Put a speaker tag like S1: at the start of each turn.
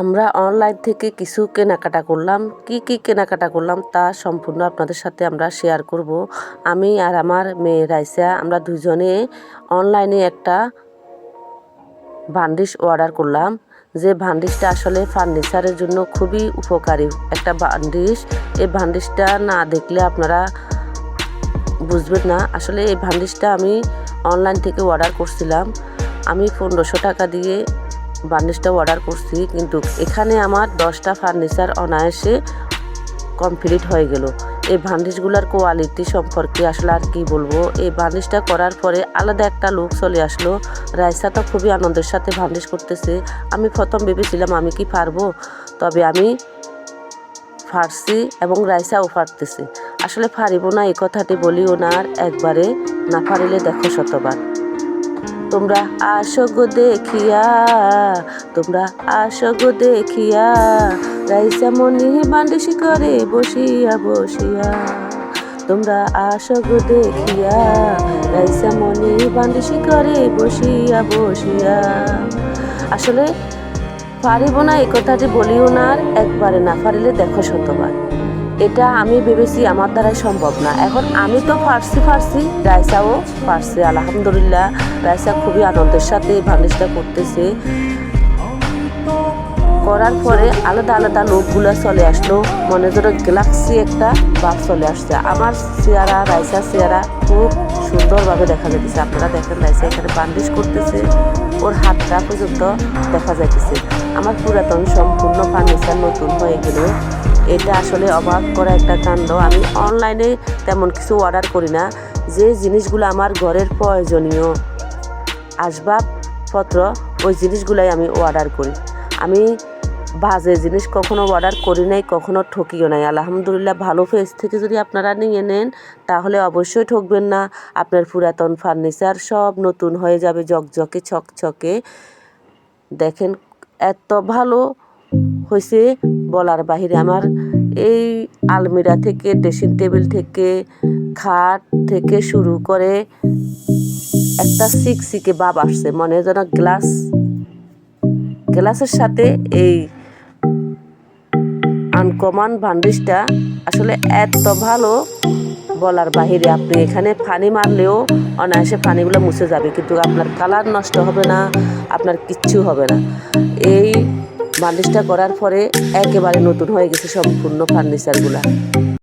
S1: আমরা অনলাইন থেকে কিছু কেনাকাটা করলাম। কি কেনাকাটা করলাম তা সম্পূর্ণ আপনাদের সাথে আমরা শেয়ার করব। আমি আর আমার মেয়ে রাইসা আমরা দুজনে অনলাইনে একটা ভান্ডিশ অর্ডার করলাম। যে ভান্ডিশটা আসলে ফার্নিচারের জন্য খুবই উপকারী একটা ভান্ডিশ। এই ভান্ডিশটা না দেখলে আপনারা বুঝবেন না। আসলে এই ভান্ডিশটা আমি অনলাইন থেকে অর্ডার করছিলাম। আমি 1500 টাকা দিয়ে ভান্ডিশটা অর্ডার করছি, কিন্তু এখানে আমার 10টা ফার্নিচার অনায়াসে কমপ্লিট হয়ে গেল। এই ভান্ডিশগুলোর কোয়ালিটি সম্পর্কে আসলে আর কি বলবো। এই ভান্ডিশটা করার পরে আলাদা একটা লুক চলে আসলো। রাইসা তো খুবই আনন্দের সাথে ভান্ডিশ করতেছে। আমি প্রথম ভেবেছিলাম আমি কি পারবো, তবে আমি পারছি এবং রাইসাও পারতেছে। আসলে পারিব না এই কথাটি বলিও না, আর একবারে না পারিলে দেখো শতবার। তোমরা আসো গো দেখিয়া, তোমরা আসো গো দেখিয়া, রাইসা মনি ভান্ডিশ করে বসিয়া বসিয়া। তোমরা আসো গো দেখিয়া, রাইসা মনি ভান্ডিশ করে বসিয়া বসিয়া। আসলে পারিব না এই কথাটি বলিও না, আর একবারে না পারিলে দেখো শতবার। এটা আমি ভেবেছি আমার দ্বারাই সম্ভব না। এখন আমি তো পারছি, রাইসাও পারছে আলহামদুলিল্লাহ। রাইসা খুবই আনন্দের সাথে ভান্ডিশটা করতেছে। করার পরে আলাদা আলাদা লোকগুলো চলে আসলো, মনে ধরো গ্যালাক্সি একটা ভাব চলে আসছে। আমার চেহারা, রাইসার চেহারা খুব সুন্দরভাবে দেখা যাইতেছে। আপনারা দেখেন রাইসা এখানে ভান্ডিশ করতেছে, ওর হাতটা পর্যন্ত দেখা যাইতেছে। আমার পুরাতন সম্পূর্ণ ফার্নিচার নতুন হয়ে গেল। এটা আসলে অবাক করা একটা কাণ্ড। আমি অনলাইনে তেমন কিছু অর্ডার করি না। যে জিনিসগুলো আমার ঘরের প্রয়োজনীয় আসবাবপত্র, ওই জিনিসগুলাই আমি অর্ডার করি। আমি বাজে জিনিস কখনো অর্ডার করি নাই, কখনো ঠকিও নাই। আলহামদুলিল্লাহ, ভালো পেজ থেকে যদি আপনারা নিয়ে নেন তাহলে অবশ্যই ঠকবেন না। আপনার পুরাতন ফার্নিচার সব নতুন হয়ে যাবে, ঝকঝকে ছকছকে। দেখেন এত ভালো হয়েছে বলার বাহিরে। আমার এই আলমিরা থেকে, ড্রেসিং টেবিল থেকে, খাট থেকে শুরু করে একটা সিকসিকে ভাব আসছে, মনে যেন গ্লাসের সাথে এই আনকমন ভান্ডিশটা আসলে এত ভালো বলার বাহিরে। আপনি এখানে পানি মারলেও অনায়াসে পানিগুলো মুছে যাবে, কিন্তু আপনার কালার নষ্ট হবে না, আপনার কিচ্ছু হবে না। এই ভান্ডিশটা করার পরে একেবারে নতুন হয়ে গেছে সম্পূর্ণ ফার্নিচারগুলা।